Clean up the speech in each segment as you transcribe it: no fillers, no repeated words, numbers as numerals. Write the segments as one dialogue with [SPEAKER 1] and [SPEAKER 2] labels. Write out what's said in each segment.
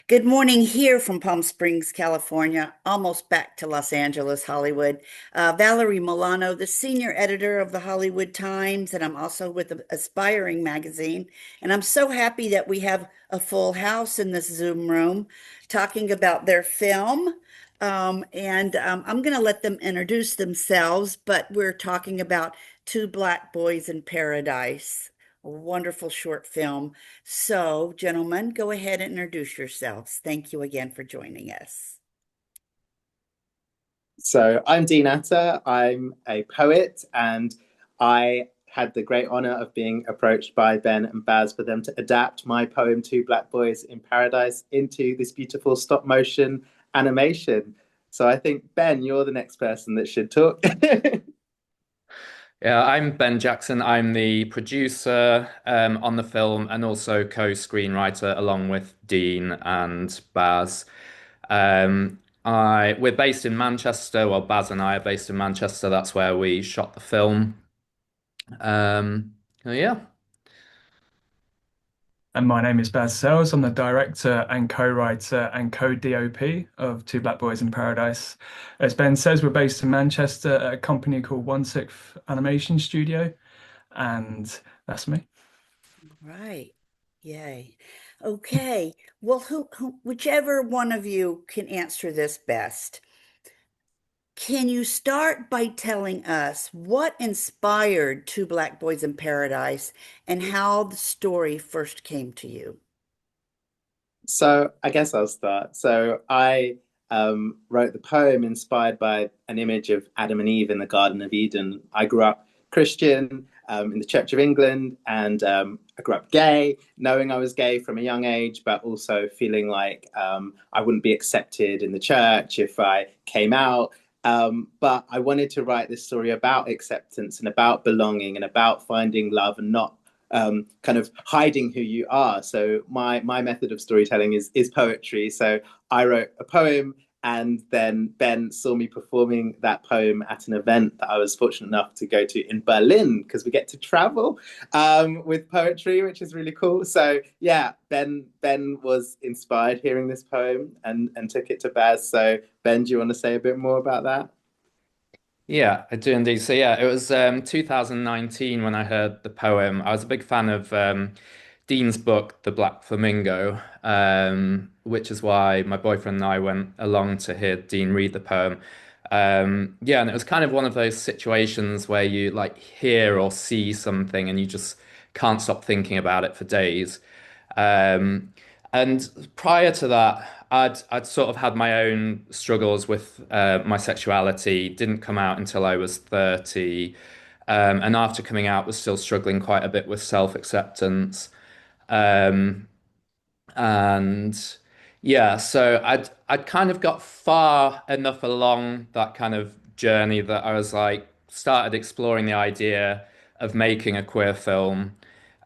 [SPEAKER 1] Good morning here from Palm Springs, California, almost back to Los Angeles, Hollywood. Valerie Milano, the senior editor of the Hollywood Times, and I'm also with the Aspiring magazine. And I'm so happy that we have a full house in this Zoom room talking about their film. I'm going to let them introduce themselves, but we're talking about Two Black Boys in Paradise, a wonderful short film. So, gentlemen, go ahead and introduce yourselves. Thank you again for joining us.
[SPEAKER 2] So I'm Dean Atta. I'm a poet, and I had the great honor of being approached by Ben and Baz for them to adapt my poem Two Black Boys in Paradise into this beautiful stop motion animation. So I think, Ben, you're the next person that should talk.
[SPEAKER 3] Yeah, I'm Ben Jackson. I'm the producer on the film and also co-screenwriter along with Dean and Baz. We're based in Manchester. Well, Baz and I are based in Manchester. That's where we shot the film. Yeah.
[SPEAKER 4] And my name is Baz Sells. I'm the director and co-writer and co-DOP of Two Black Boys in Paradise. As Ben says, we're based in Manchester at a company called One Sixth Animation Studio, and that's me.
[SPEAKER 1] Right. Yay. Okay. Well, whichever one of you can answer this best, can you start by telling us what inspired Two Black Boys in Paradise and how the story first came to you?
[SPEAKER 2] So I guess I'll start. So I wrote the poem inspired by an image of Adam and Eve in the Garden of Eden. I grew up Christian in the Church of England, and I grew up gay, knowing I was gay from a young age, but also feeling like I wouldn't be accepted in the church if I came out. But I wanted to write this story about acceptance and about belonging and about finding love and not kind of hiding who you are. So my method of storytelling is poetry. So I wrote a poem, and then Ben saw me performing that poem at an event that I was fortunate enough to go to in Berlin, because we get to travel with poetry, which is really cool. So yeah, Ben was inspired hearing this poem and took it to Baz. So Ben, do you want to say a bit more about that?
[SPEAKER 3] Yeah, I do indeed. So yeah, it was 2019 when I heard the poem. I was a big fan of Dean's book, The Black Flamingo, which is why my boyfriend and I went along to hear Dean read the poem. Yeah, and it was kind of one of those situations where you like hear or see something and you just can't stop thinking about it for days. Um, and prior to that, I'd sort of had my own struggles with my sexuality. Didn't come out until I was 30. And after coming out, was still struggling quite a bit with self-acceptance. Um, and yeah, so I'd kind of got far enough along that kind of journey that I was like started exploring the idea of making a queer film.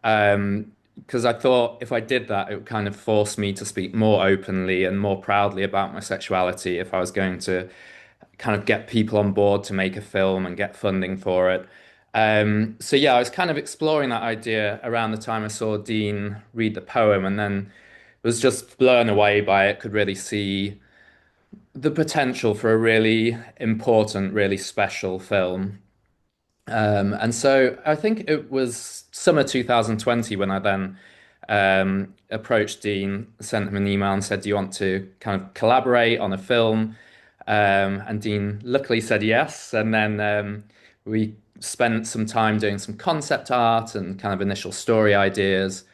[SPEAKER 3] Because I thought if I did that, it would kind of force me to speak more openly and more proudly about my sexuality if I was going to kind of get people on board to make a film and get funding for it. So yeah, I was kind of exploring that idea around the time I saw Dean read the poem, and then was just blown away by it, could really see the potential for a really important, really special film. And so I think it was summer 2020 when I then approached Dean, sent him an email and said, "Do you want to kind of collaborate on a film?" And Dean luckily said yes. And then we spent some time doing some concept art and kind of initial story ideas.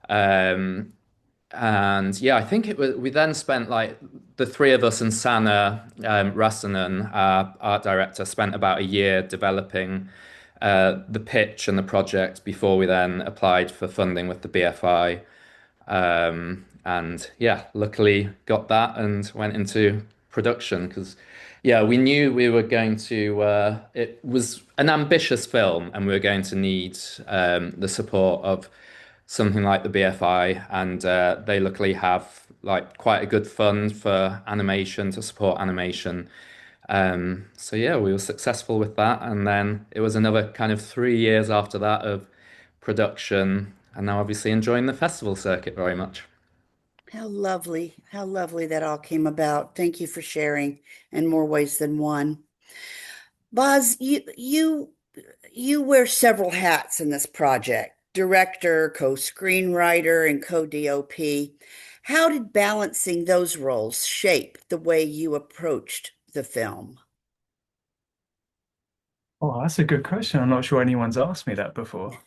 [SPEAKER 3] Um, and yeah, I think it was, we then spent like the three of us and Sana Rasanen, our art director, spent about a year developing the pitch and the project before we then applied for funding with the BFI. And yeah, luckily got that and went into production because, yeah, we knew we were going to, it was an ambitious film and we were going to need the support of something like the BFI. And they luckily have like quite a good fund for animation to support animation. So yeah, we were successful with that. And then it was another kind of 3 years after that of production. And now obviously enjoying the festival circuit very much.
[SPEAKER 1] How lovely that all came about. Thank you for sharing in more ways than one. Baz, you wear several hats in this project, director, co-screenwriter, and co-DOP. How did balancing those roles shape the way you approached the film?
[SPEAKER 4] Oh, that's a good question. I'm not sure anyone's asked me that before.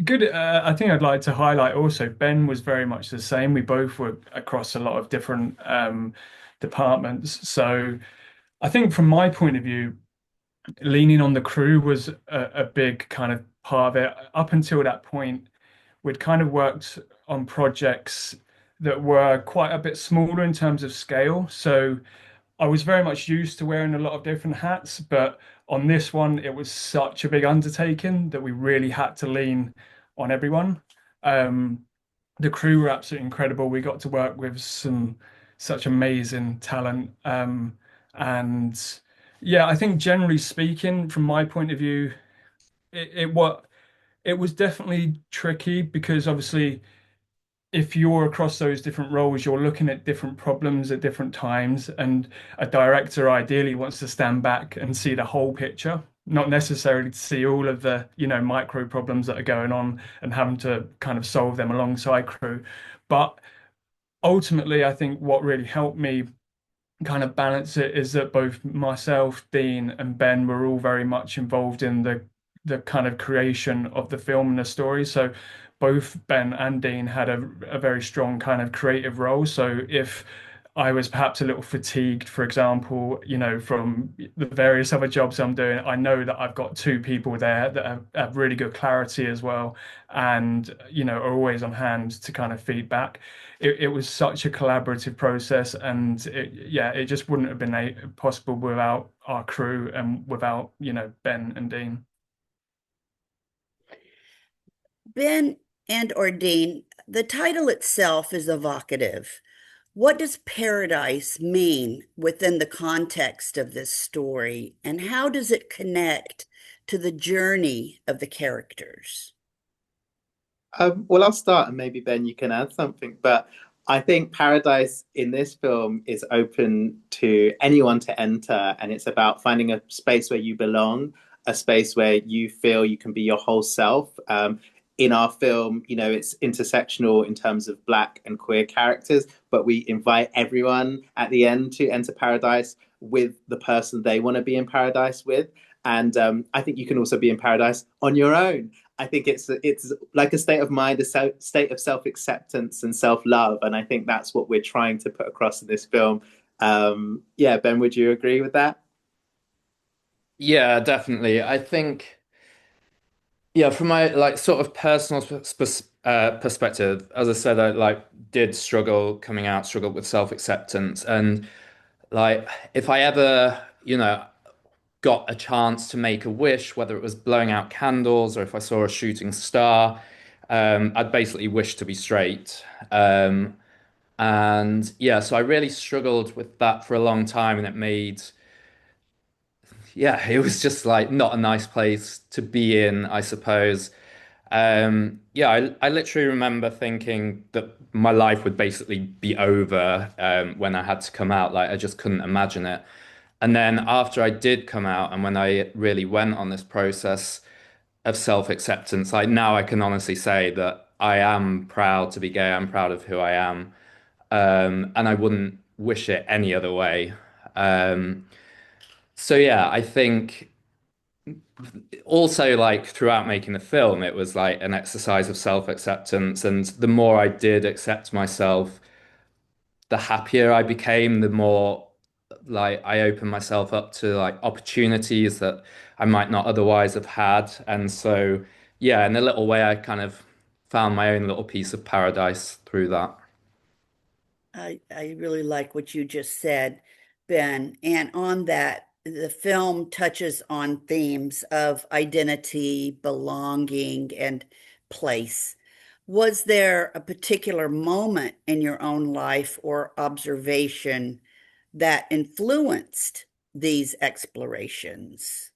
[SPEAKER 4] Good. I think I'd like to highlight also Ben was very much the same. We both were across a lot of different departments. So I think from my point of view, leaning on the crew was a big kind of part of it. Up until that point, we'd kind of worked on projects that were quite a bit smaller in terms of scale. So I was very much used to wearing a lot of different hats, but on this one, it was such a big undertaking that we really had to lean on everyone. Um, the crew were absolutely incredible. We got to work with some such amazing talent. And yeah, I think generally speaking, from my point of view, what it was definitely tricky because obviously if you're across those different roles, you're looking at different problems at different times, and a director ideally wants to stand back and see the whole picture, not necessarily to see all of the, micro problems that are going on and having to kind of solve them alongside crew. But ultimately, I think what really helped me kind of balance it is that both myself, Dean, and Ben were all very much involved in the kind of creation of the film and the story. So both Ben and Dean had a very strong kind of creative role. So if I was perhaps a little fatigued, for example, from the various other jobs I'm doing, I know that I've got two people there that have really good clarity as well, and are always on hand to kind of feedback. It was such a collaborative process, and it just wouldn't have been possible without our crew and without Ben and Dean.
[SPEAKER 1] Ben and or Dean, the title itself is evocative. What does paradise mean within the context of this story, and how does it connect to the journey of the characters?
[SPEAKER 2] Well, I'll start and maybe Ben, you can add something. But I think Paradise in this film is open to anyone to enter, and it's about finding a space where you belong, a space where you feel you can be your whole self. In our film, it's intersectional in terms of Black and queer characters, but we invite everyone at the end to enter Paradise with the person they want to be in Paradise with. And I think you can also be in Paradise on your own. I think it's like a state of mind, state of self acceptance and self love, and I think that's what we're trying to put across in this film. Yeah, Ben, would you agree with that?
[SPEAKER 3] Yeah, definitely. I think, yeah, from my like sort of personal perspective, as I said, I like did struggle coming out, struggled with self-acceptance, and like if I ever, got a chance to make a wish, whether it was blowing out candles or if I saw a shooting star, I'd basically wish to be straight. And yeah, so I really struggled with that for a long time, and yeah, it was just like not a nice place to be in, I suppose. Yeah, I literally remember thinking that my life would basically be over when I had to come out. Like I just couldn't imagine it. And then after I did come out, and when I really went on this process of self-acceptance, like now I can honestly say that I am proud to be gay. I'm proud of who I am, and I wouldn't wish it any other way. Um, so yeah, I think also like throughout making the film, it was like an exercise of self-acceptance, and the more I did accept myself, the happier I became, the more like I opened myself up to like opportunities that I might not otherwise have had. And so, yeah, in a little way, I kind of found my own little piece of paradise through that.
[SPEAKER 1] I really like what you just said, Ben. And on that, the film touches on themes of identity, belonging, and place. Was there a particular moment in your own life or observation that influenced these explorations?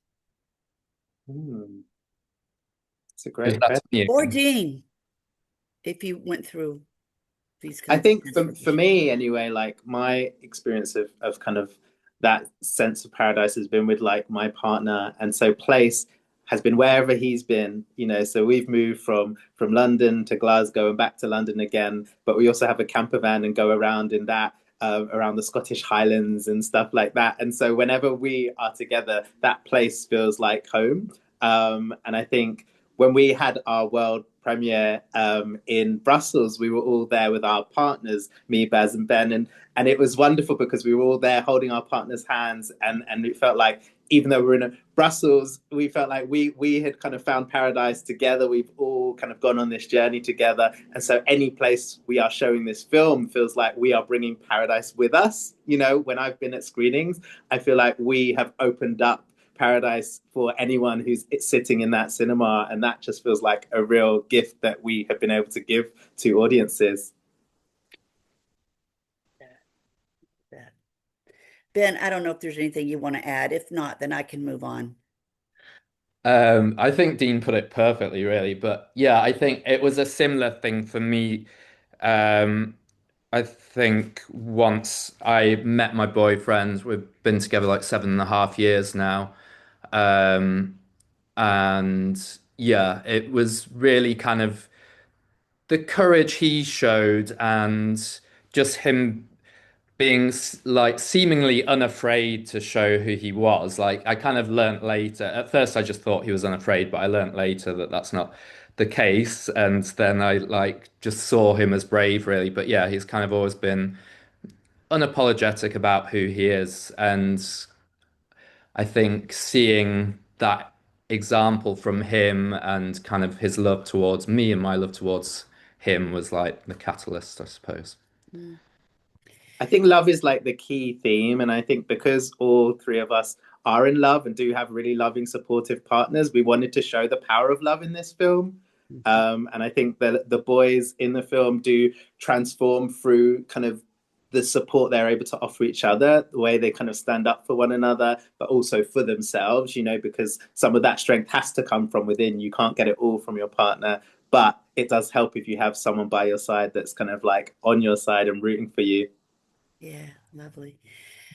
[SPEAKER 2] Hmm, it's a
[SPEAKER 3] Is
[SPEAKER 2] great
[SPEAKER 3] that
[SPEAKER 2] question.
[SPEAKER 3] you?
[SPEAKER 1] Or Dean, if you went through. these
[SPEAKER 2] I
[SPEAKER 1] kinds of
[SPEAKER 2] think for
[SPEAKER 1] transformations?
[SPEAKER 2] me anyway, like my experience of kind of that sense of paradise has been with like my partner, and so place has been wherever he's been, you know. So we've moved from London to Glasgow and back to London again, but we also have a camper van and go around in that. Around the Scottish Highlands and stuff like that. And so whenever we are together, that place feels like home. And I think when we had our world premiere in Brussels, we were all there with our partners, me, Baz, and Ben, and it was wonderful because we were all there holding our partners' hands, and it felt like even though we're in Brussels, we felt like we had kind of found paradise together. We've all kind of gone on this journey together, and so any place we are showing this film feels like we are bringing paradise with us. You know, when I've been at screenings, I feel like we have opened up paradise for anyone who's sitting in that cinema, and that just feels like a real gift that we have been able to give to audiences.
[SPEAKER 1] Ben, I don't know if there's anything you want to add. If not, then I can move on.
[SPEAKER 3] I think Dean put it perfectly, really. But yeah, I think it was a similar thing for me. Um, I think once I met my boyfriend, we've been together like 7.5 years now. Um, and yeah, it was really kind of the courage he showed and just him being like seemingly unafraid to show who he was. Like I kind of learnt later. At first, I just thought he was unafraid, but I learnt later that that's not the case. And then I like just saw him as brave, really. But yeah, he's kind of always been unapologetic about who he is, and I think seeing that example from him and kind of his love towards me and my love towards him was like the catalyst, I suppose.
[SPEAKER 1] Mm.
[SPEAKER 2] I think love is like the key theme. And I think because all three of us are in love and do have really loving, supportive partners, we wanted to show the power of love in this film.
[SPEAKER 1] Mhm.
[SPEAKER 2] And I think that the boys in the film do transform through kind of the support they're able to offer each other, the way they kind of stand up for one another, but also for themselves, you know, because some of that strength has to come from within. You can't get it all from your partner, but it does help if you have someone by your side that's kind of like on your side and rooting for you.
[SPEAKER 1] Yeah, lovely.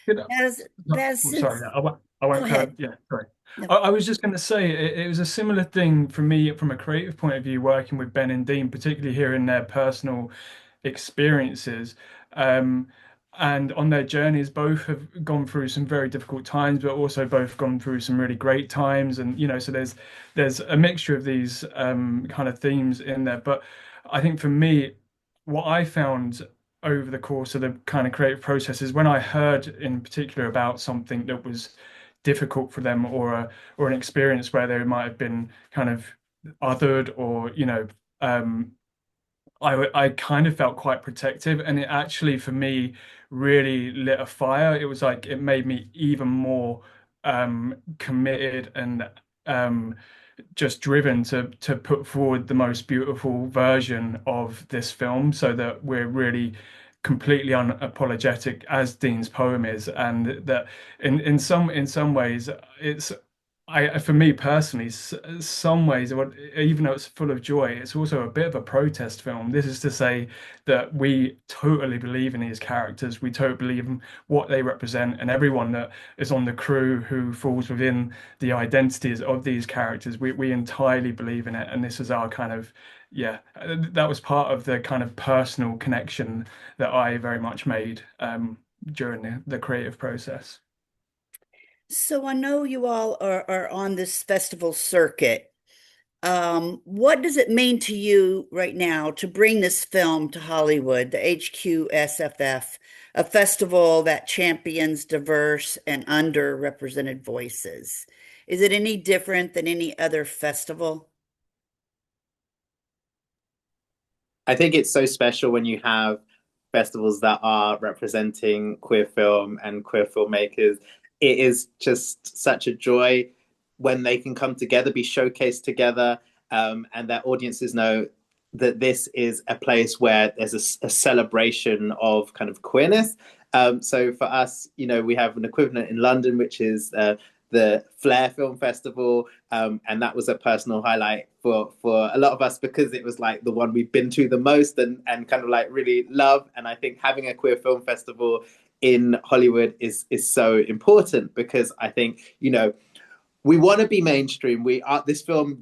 [SPEAKER 4] You know,
[SPEAKER 1] Baz,
[SPEAKER 4] oh, sorry,
[SPEAKER 1] since
[SPEAKER 4] I
[SPEAKER 1] go
[SPEAKER 4] won't kind
[SPEAKER 1] ahead.
[SPEAKER 4] of, yeah, sorry.
[SPEAKER 1] No.
[SPEAKER 4] I was just going to say it was a similar thing for me from a creative point of view, working with Ben and Dean, particularly hearing their personal experiences. Um, and on their journeys, both have gone through some very difficult times, but also both gone through some really great times. And so there's a mixture of these kind of themes in there. But I think for me, what I found over the course of the kind of creative process is when I heard in particular about something that was difficult for them, or an experience where they might have been kind of othered, or I kind of felt quite protective, and it actually for me really lit a fire. It was like it made me even more committed and um, just driven to put forward the most beautiful version of this film, so that we're really completely unapologetic as Dean's poem is, and that in some ways it's for me personally, some ways, even though it's full of joy, it's also a bit of a protest film. This is to say that we totally believe in these characters. We totally believe in what they represent, and everyone that is on the crew who falls within the identities of these characters. We entirely believe in it, and this is our kind of, yeah, that was part of the kind of personal connection that I very much made during the creative process.
[SPEAKER 1] So I know you all are on this festival circuit. What does it mean to you right now to bring this film to Hollywood, the HQSFF, a festival that champions diverse and underrepresented voices? Is it any different than any other festival?
[SPEAKER 2] I think it's so special when you have festivals that are representing queer film and queer filmmakers. It is just such a joy when they can come together, be showcased together, and that audiences know that this is a place where there's a celebration of kind of queerness. So for us, you know, we have an equivalent in London, which is the Flair Film Festival, and that was a personal highlight for a lot of us because it was like the one we've been to the most and kind of like really love. And I think having a queer film festival in Hollywood is so important because I think, you know, we want to be mainstream. We are, this film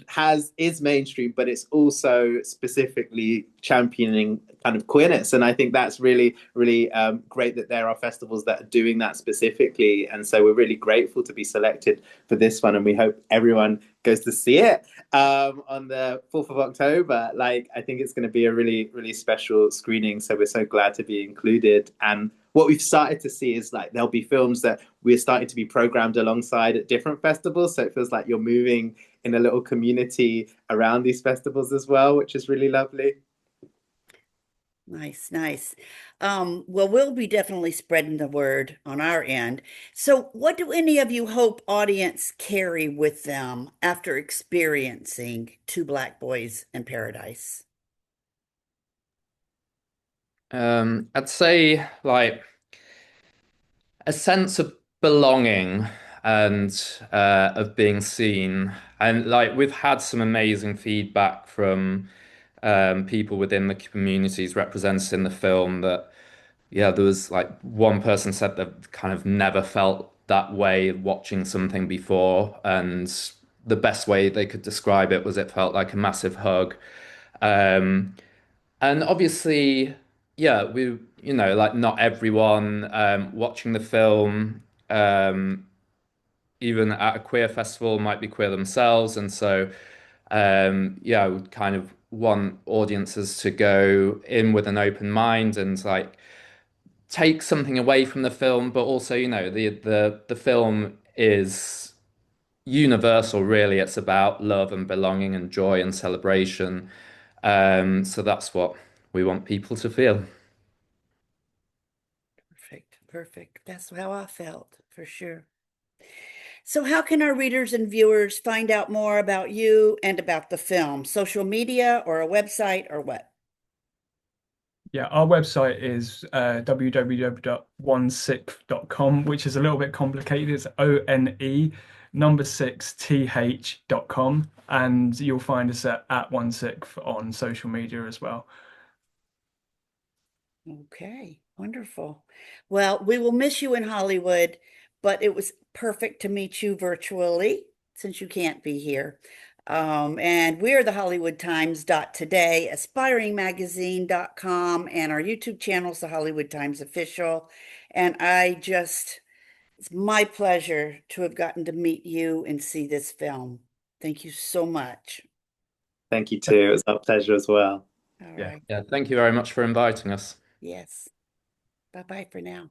[SPEAKER 2] is mainstream, but it's also specifically championing kind of queerness, and I think that's really, really great that there are festivals that are doing that specifically. And so we're really grateful to be selected for this one, and we hope everyone goes to see it on the 4th of October. Like, I think it's going to be a really, really special screening. So we're so glad to be included. And what we've started to see is like there'll be films that we're starting to be programmed alongside at different festivals. So it feels like you're moving in a little community around these festivals as well, which is really lovely.
[SPEAKER 1] Nice, nice. Well, we'll be definitely spreading the word on our end. So, what do any of you hope audience carry with them after experiencing Two Black Boys in Paradise?
[SPEAKER 3] I'd say like a sense of belonging and of being seen. And like we've had some amazing feedback from people within the communities represented in the film that yeah, there was like one person said that kind of never felt that way watching something before, and the best way they could describe it was it felt like a massive hug. Um, and obviously, yeah, you know, like not everyone watching the film, um, even at a queer festival, might be queer themselves. And so, yeah, I would kind of want audiences to go in with an open mind and like take something away from the film, but also, you know, the film is universal, really. It's about love and belonging and joy and celebration. So that's what we want people to feel.
[SPEAKER 1] Perfect, perfect. That's how I felt for sure. So, how can our readers and viewers find out more about you and about the film? Social media or a website or what?
[SPEAKER 4] Yeah, our website is www.one6th.com, which is a little bit complicated. It's ONE number 6th.com. And you'll find us at 1/6 on social media as well.
[SPEAKER 1] Okay, wonderful. Well, we will miss you in Hollywood, but it was perfect to meet you virtually since you can't be here. And we're the Hollywood Times today, aspiringmagazine.com, and our YouTube channel is the Hollywood Times Official. And it's my pleasure to have gotten to meet you and see this film. Thank you so much.
[SPEAKER 2] Thank you too. It was our pleasure as well.
[SPEAKER 1] All
[SPEAKER 4] Yeah.
[SPEAKER 1] right.
[SPEAKER 3] Yeah, thank you very much for inviting us.
[SPEAKER 1] Yes. Bye bye for now.